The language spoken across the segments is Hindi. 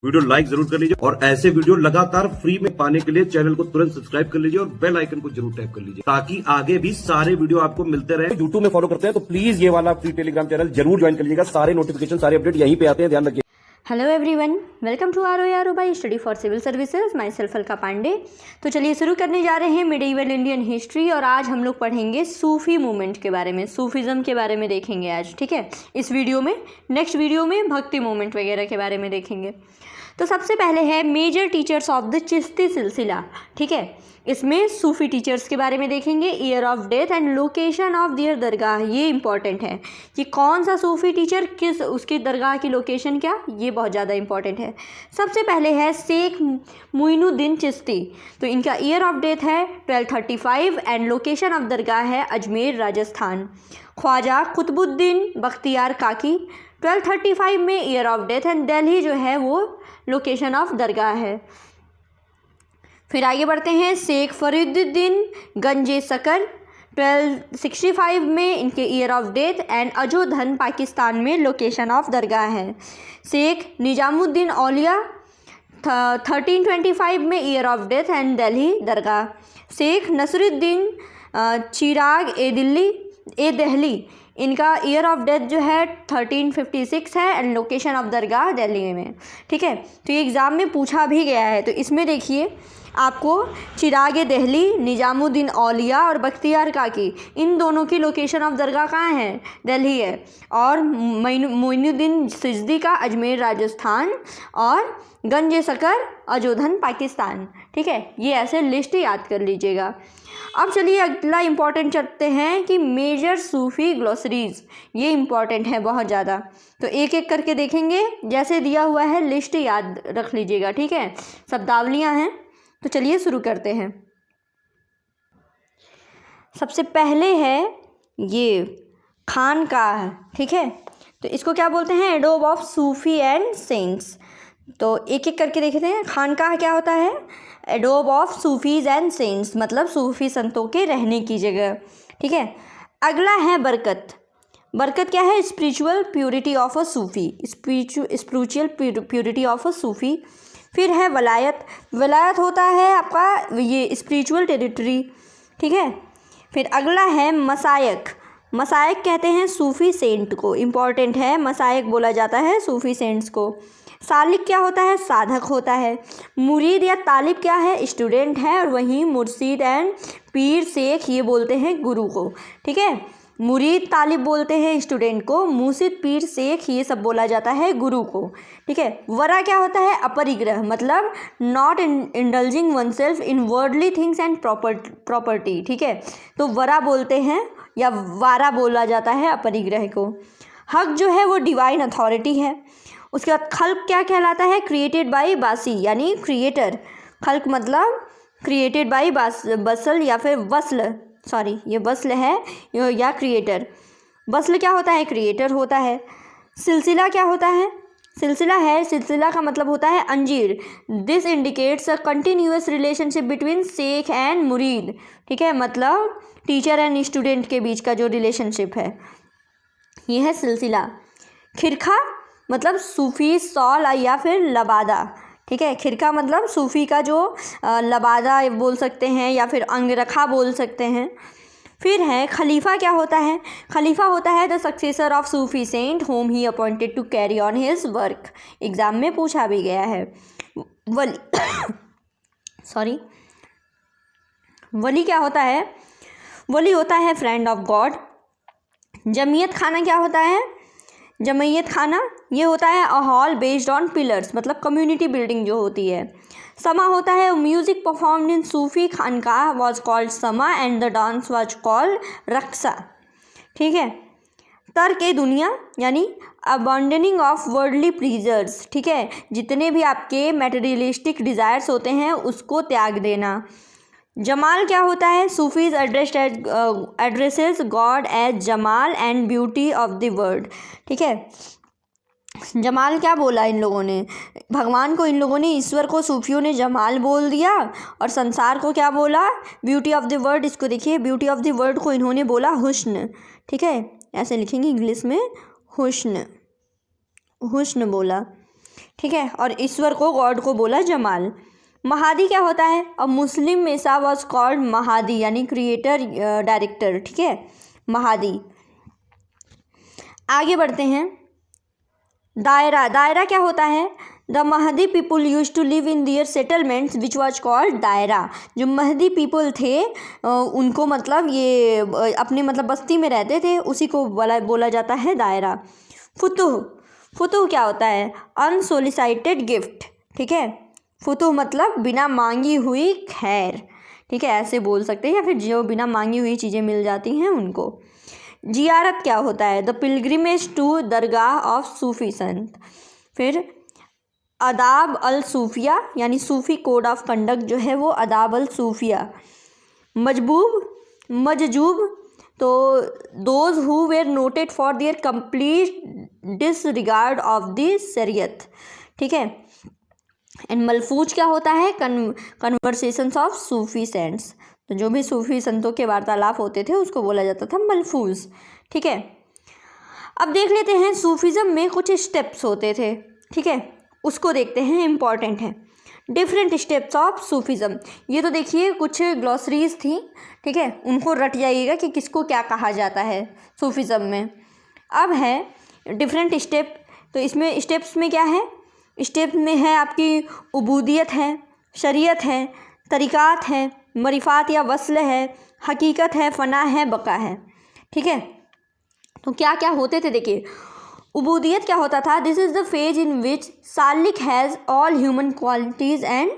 वीडियो लाइक जरूर कर लीजिए और ऐसे वीडियो लगातार फ्री में पाने के लिए चैनल को तुरंत सब्सक्राइब कर लीजिए और बेल आइकन को जरूर टैप कर लीजिए ताकि आगे भी सारे वीडियो आपको मिलते रहे। यूट्यूब में फॉलो करते हैं तो प्लीज ये वाला फ्री टेलीग्राम चैनल जरूर ज्वाइन कर लीजिएगा। सारे नोटिफिकेशन सारे अपडेट यहीं पे आते हैं, ध्यान रखिए। Hello everyone, welcome to our by study for civil services. My self Alka Pandey. तो चलिए शुरू करने जा रहे हैं मिडिवल इंडियन हिस्ट्री और आज हम लोग पढ़ेंगे सूफी मूवमेंट के बारे में, सूफिज़म के बारे में देखेंगे आज। ठीक है, इस वीडियो में, नेक्स्ट वीडियो में भक्ति मूवमेंट वगैरह के बारे में देखेंगे। तो सबसे पहले है major teachers of the Chishti silsila. ठीक है, इसमें सूफी टीचर्स के बारे में देखेंगे, year of death and location of their dargah. ये इंपॉर्टेंट है कि कौन सा सूफी टीचर किस, उसकी दरगाह की लोकेशन क्या, ये बहुत ज़्यादा इंपॉर्टेंट है। सबसे पहले है शेख मोइनुद्दीन चिश्ती। तो इनका ईयर ऑफ डेथ है 1235 एंड लोकेशन ऑफ दरगाह है अजमेर राजस्थान। ख्वाजा कुतुबुद्दीन बख्तियार काकी 1235 में year of death and Delhi जो है वो लोकेशन ऑफ दरगाह है। फिर आगे बढ़ते हैं, शेख फरीदुद्दीन गंजे सकर 1265 में इनके year of death and Ajodhan Pakistan में लोकेशन ऑफ दरगाह है। शेख निजामुद्दीन औलिया 1325 में year of death and Delhi dargah. Sheikh Nasiruddin Chirag e Dehli इनका ईयर ऑफ डेथ जो है 1356 है and location of dargah Delhi में। ठीक है, तो ये एग्ज़ाम में पूछा भी गया है। तो इसमें देखिए आपको चिराग दहली, निजामुद्दीन औलिया और बख्तियार काकी, इन दोनों की लोकेशन ऑफ दरगाह कहाँ है, दिल्ली है। और मोइनुद्दीन चिश्ती का अजमेर राजस्थान और गंजे सकर अजोधन पाकिस्तान। ठीक है, ये ऐसे लिस्ट याद कर लीजिएगा। अब चलिए अगला इम्पॉर्टेंट चलते हैं कि मेजर सूफी ग्लोसरीज। ये इम्पॉर्टेंट है बहुत ज़्यादा, तो एक एक करके देखेंगे। जैसे दिया हुआ है लिस्ट याद रख लीजिएगा। ठीक है, शब्दावलियाँ हैं, तो चलिए शुरू करते हैं। सबसे पहले है ये खानकाह। ठीक है, तो इसको क्या बोलते हैं, adobe of Sufi and cents. तो एक एक करके देखते हैं। खानकाह क्या होता है, adobe of Sufis and cents, मतलब सूफी संतों के रहने की जगह। ठीक है, अगला है बरकत। बरकत क्या है, spiritual purity of a Sufi, spiritual purity of a Sufi. फिर है वलायत। वलायत होता है आपका ये स्पिरिचुअल टेरिटरी। ठीक है, फिर अगला है मसायक। मसायक कहते हैं सूफी सेंट को, इम्पॉर्टेंट है, मसायक बोला जाता है सूफी सेंट्स को। सालिक क्या होता है, साधक होता है। मुरीद या तालिब क्या है, स्टूडेंट है। और वहीं मुर्शिद एंड पीर शेख ये बोलते हैं गुरु को। ठीक है, मुरीद तालिब बोलते हैं स्टूडेंट को, मुर्शिद पीर शेख ये सब बोला जाता है गुरु को। ठीक है, वरा क्या होता है, अपरिग्रह, मतलब not indulging one self in worldly things and property. ठीक है, तो वरा बोलते हैं या वारा बोला जाता है अपरिग्रह को। हक जो है वो डिवाइन अथॉरिटी है। उसके बाद खल्क क्या कहलाता है, क्रिएटेड बाई बासी, यानी क्रिएटर। खल्क मतलब क्रिएटेड बाई बसल या फिर वस्ल, सॉरी ये वस्ल है या क्रिएटर। वस्ल क्या होता है, क्रिएटर होता है। सिलसिला क्या होता है, सिलसिला है, सिलसिला का मतलब होता है अंजीर। This indicates a continuous relationship between sheikh and murid. ठीक है, मतलब टीचर एंड स्टूडेंट के बीच का जो रिलेशनशिप है ये है सिलसिला। खिरखा मतलब सूफी सॉल या फिर लबादा। ठीक है, खिरका मतलब सूफी का जो लबादा बोल सकते हैं या फिर अंगरखा बोल सकते हैं। फिर है खलीफा। क्या होता है, खलीफा होता है the successor of Sufi saint whom he appointed to carry on his work. Exam में पूछा भी गया है। वली सॉरी वली क्या होता है, वली होता है फ्रेंड ऑफ गॉड। जमीयत खाना क्या होता है, जमीयत खाना ये होता है a hall based on pillars, मतलब कम्युनिटी बिल्डिंग जो होती है। समा होता है music performed in Sufi khanqah was called sama and the dance was called raqsa. ठीक है, तर्क ए दुनिया यानी अबंडनिंग ऑफ वर्ल्डली प्लीजर्स। ठीक है, जितने भी आपके मटेरियलिस्टिक डिज़ायर्स होते हैं उसको त्याग देना। जमाल क्या होता है, Sufis addresses God as jamal and beauty of the world. ठीक है, जमाल क्या बोला इन लोगों ने, भगवान को इन लोगों ने, ईश्वर को सूफियों ने जमाल बोल दिया और संसार को क्या बोला, ब्यूटी ऑफ द वर्ल्ड। इसको देखिए, ब्यूटी ऑफ द वर्ल्ड को इन्होंने बोला हुस्न। ठीक है, ऐसे लिखेंगे इंग्लिश में हुस्न, हुस्न बोला। ठीक है, और ईश्वर को, गॉड को बोला जमाल। महादी क्या होता है? अ मुस्लिम मेसा वॉज कॉल्ड महादी, यानी क्रिएटर डायरेक्टर, ठीक है, महादी। आगे बढ़ते हैं। दायरा, दायरा क्या होता है? The Mahdi people used to live in their settlements which was called daira. जो महदी पीपल थे उनको मतलब ये अपने मतलब बस्ती में रहते थे, उसी को बोला जाता है दायरा। फुतुह, फुतुह क्या होता है? अनसोलिसाइटेड गिफ्ट, ठीक है, फुतुह मतलब बिना मांगी हुई खैर, ठीक है, ऐसे बोल सकते हैं, या फिर जो बिना मांगी हुई चीज़ें मिल जाती हैं उनको। जियारत क्या होता है? The pilgrimage to dargah of Sufi sant. फिर अदाब अल सूफिया, यानी सूफ़ी कोड ऑफ कंडक्ट जो है वो अदाब अल सूफिया। मजबूब, मजजूब, तो those who were noted for their complete disregard of the Shariat, ठीक है। एंड मलफूज क्या होता है? कन्वर्सेशंस ऑफ सूफी सेंट्स, तो जो भी सूफी संतों के वार्तालाप होते थे उसको बोला जाता था मलफूज, ठीक है। अब देख लेते हैं सूफीज़म में कुछ स्टेप्स होते थे, ठीक है, उसको देखते हैं, इम्पॉर्टेंट है। डिफरेंट स्टेप्स ऑफ सूफीज़म, ये तो देखिए कुछ ग्लॉसरीज थी, ठीक है, उनको रट जाइएगा कि किसको क्या कहा जाता है सूफीज़म में। अब है डिफरेंट स्टेप, तो इसमें स्टेप्स में क्या है? स्टेप में है आपकी उबूदियत है, शरीयत है, तरीक़ात है, मरिफ़ात या वस्ल है, हकीकत है, फ़ना है, बका है, ठीक है। तो क्या क्या होते थे देखिए। उबूदियत क्या होता था? This is the phase in which Salik has all human qualities and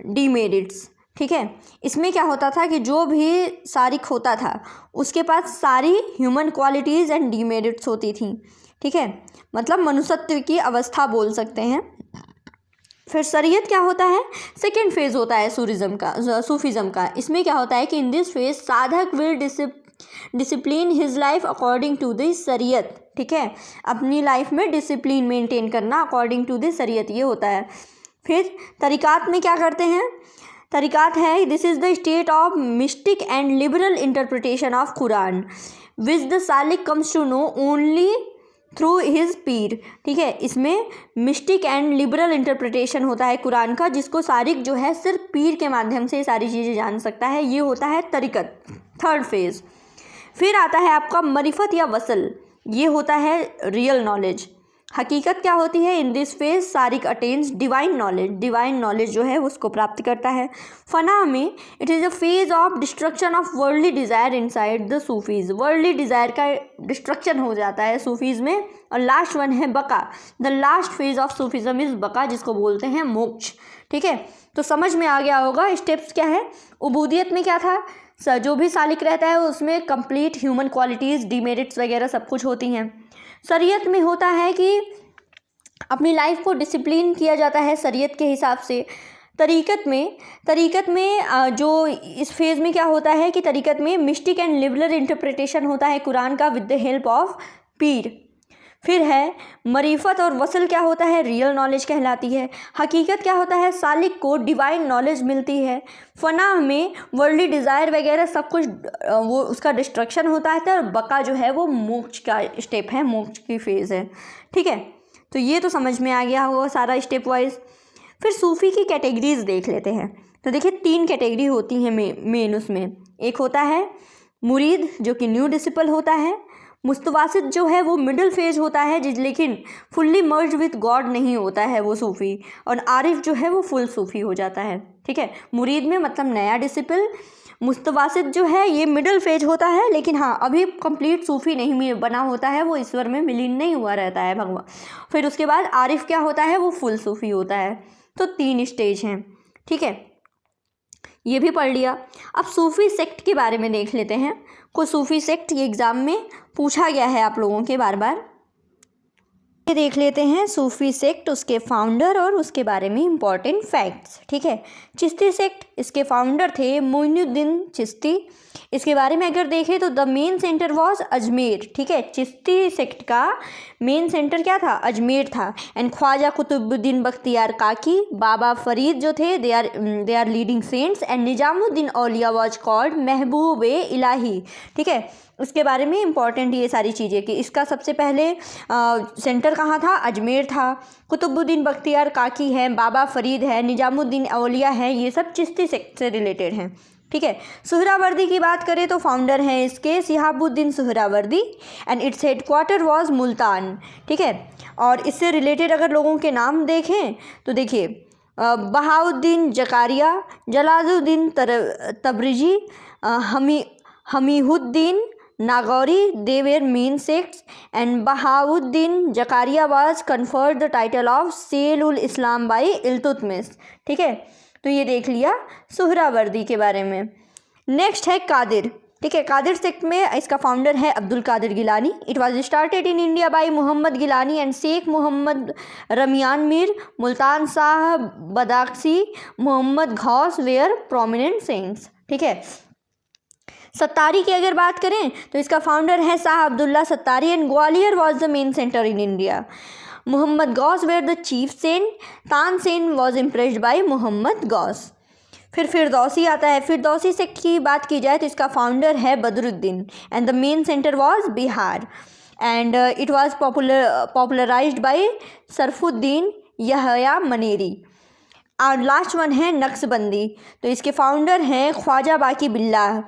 demerits, ठीक है। इसमें क्या होता था कि जो भी सारिक होता था उसके पास सारी ह्यूमन क्वालिटीज़ एंड डीमेरिट्स होती थी, ठीक है, मतलब मनुष्यत्व की अवस्था बोल सकते हैं। फिर शरीयत क्या होता है? सेकेंड फेज़ होता है सूफीज़म का। इसमें क्या होता है कि in this phase sadhak will discipline his life according to the Shariat, ठीक है, अपनी लाइफ में डिसिप्लिन मेंटेन करना अकॉर्डिंग टू द शरीयत, ये होता है। फिर तरीक़ात में क्या करते हैं? तरीक़ात है this is the state of mystic and liberal interpretation of Quran which the salik comes to know only through his pir, ठीक है। इसमें मिस्टिक एंड लिबरल इंटरप्रिटेशन होता है कुरान का, जिसको सारिक जो है सिर्फ पीर के माध्यम से सारी चीज़ें जान सकता है, ये होता है तरीक़त, थर्ड फेज़। फिर आता है आपका मरिफत या वसल, ये होता है रियल नॉलेज। हकीकत क्या होती है? इन this phase Sarik attains divine knowledge, divine knowledge जो है उसको प्राप्त करता है। फना में it is a phase of destruction of worldly desire inside the Sufis, worldly desire का डिस्ट्रक्शन हो जाता है सूफीज़ में। और लास्ट वन है बका, the last phase of Sufism is बका, जिसको बोलते हैं मोक्ष, ठीक है। तो समझ में आ गया होगा स्टेप्स क्या है। उबूदियत में क्या था? जो भी सालिक रहता है उसमें कंप्लीट ह्यूमन क्वालिटीज़, डीमेरिट्स वगैरह सब कुछ होती हैं। शरीयत में होता है कि अपनी लाइफ को डिसिप्लिन किया जाता है शरीयत के हिसाब से। तरीक़त में जो इस फेज़ में क्या होता है कि तरीक़त में मिस्टिक एंड लिबरल इंटरप्रिटेशन होता है कुरान का विद द हेल्प ऑफ पीर। फिर है मरीफत और वसल क्या होता है? रियल नॉलेज कहलाती है। हकीकत क्या होता है? सालिक को डिवाइन नॉलेज मिलती है। फना में वर्ल्डली डिज़ायर वगैरह सब कुछ वो उसका डिस्ट्रक्शन होता है। और बका जो है वो मोक्ष का स्टेप है, मोक्ष की फेज़ है, ठीक है। तो ये तो समझ में आ गया होगा सारा स्टेप वाइज। फिर सूफ़ी की कैटेगरीज देख लेते हैं। तो देखिए 3 कैटेगरी होती हैं मेन उसमें। एक होता है मुरीद जो कि न्यू डिसिपल होता है। मुस्तवासित जो है वो मिडिल फेज होता है लेकिन फुल्ली मर्ज विथ गॉड नहीं होता है वो सूफ़ी। और आरिफ जो है वो फुल सूफ़ी हो जाता है, ठीक है। मुरीद में मतलब नया डिसिपल। मुस्तवासित जो है ये मिडिल फेज होता है लेकिन हाँ अभी कंप्लीट सूफ़ी नहीं बना होता है, वो ईश्वर में विलीन नहीं हुआ रहता है भगवान। फिर उसके बाद आरिफ क्या होता है? वो फुल सूफ़ी होता है। तो 3 स्टेज हैं, ठीक है, ये भी पढ़ लिया। अब सूफ़ी सेक्ट के बारे में देख लेते हैं। कुछ सूफ़ी सेक्ट ये एग्ज़ाम में पूछा गया है आप लोगों के बार बार। ये देख लेते हैं सूफ़ी सेक्ट, उसके फाउंडर और उसके बारे में इम्पॉर्टेंट फैक्ट्स, ठीक है। चिश्ती सेक्ट, इसके फाउंडर थे मोइनुद्दीन चिश्ती। इसके बारे में अगर देखें तो the main centre was Ajmer, ठीक है। चिश्ती सेक्ट का मेन सेंटर क्या था? अजमेर था। एंड ख्वाजा कुतुबुद्दीन बख्तियार काकी, बाबा फरीद जो थे they are leading saints. And Nizamuddin Auliya was called Mehboob Ilahi, ठीक है। इसके बारे में इंपॉर्टेंट ये सारी चीज़ें कि इसका सबसे पहले सेंटर कहाँ था? अजमेर था। कुतुबुद्दीन बख्तियार काकी है, बाबा फरीद है, निजामुद्दीन औलिया है, ये सब चिश्ती सेक्ट से रिलेटेड हैं, ठीक है। सुहरावर्दी की बात करें तो फाउंडर हैं इसके Shihabuddin Suhrawardi and its headquarter was Multan, ठीक है। और इससे रिलेटेड अगर लोगों के नाम देखें तो देखिए Bahauddin Zachariah, Jalaluddin तबरिजी, हमीहुद्दीन Nagauri, they were main sects and Bahauddin Zakaria was conferred the title of Sayyidul Islam by Iltutmish, ठीक है। तो ये देख लिया सुहरावर्दी के बारे में। नेक्स्ट है कादिर, ठीक है। कादिर सेक्ट में इसका फाउंडर है Abdul Qadir Gilani. It was started in India by Mohammad Gilani and Sheikh Mohammad Ramiyan Mir, Multan Shah Badakhshi, Mohammad Ghaus were prominent saints, ठीक है। सत्तारी की अगर बात करें तो इसका फाउंडर है Shah Abdullah Sattari and Gwalior was the main centre in India. Mohammad Ghaus were the chief saint, Tansen was impressed by Mohammad Ghaus. फिर फिरदौसी आता है। फिरदौसी सेक्ट की बात की जाए तो इसका फाउंडर है Badruddin and the main centre was Bihar and it was popularised by Sharafuddin Yahya Maneri. और लास्ट वन है नक्शबंदी, तो इसके फाउंडर हैं ख्वाजा बाकी बिल्लाह।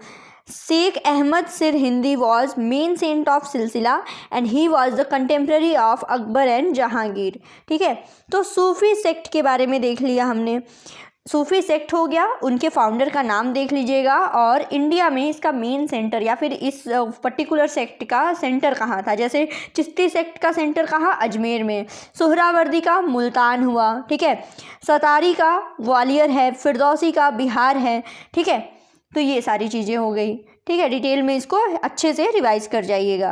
Sheikh Ahmad Sirhindi was main saint of silsila and he was the contemporary of Akbar and Jahangir, ठीक है। तो सूफ़ी सेक्ट के बारे में देख लिया हमने। सूफ़ी सेक्ट हो गया, उनके फाउंडर का नाम देख लीजिएगा और इंडिया में इसका मेन सेंटर या फिर इस पर्टिकुलर सेक्ट का सेंटर कहाँ था। जैसे चिश्ती सेक्ट का सेंटर कहाँ? अजमेर में। सुहरावर्दी का मुल्तान हुआ, ठीक है। सतारी का ग्वालियर है, फिरदौसी का बिहार है, ठीक है। तो ये सारी चीज़ें हो गई, ठीक है। डिटेल में इसको अच्छे से रिवाइज कर जाइएगा।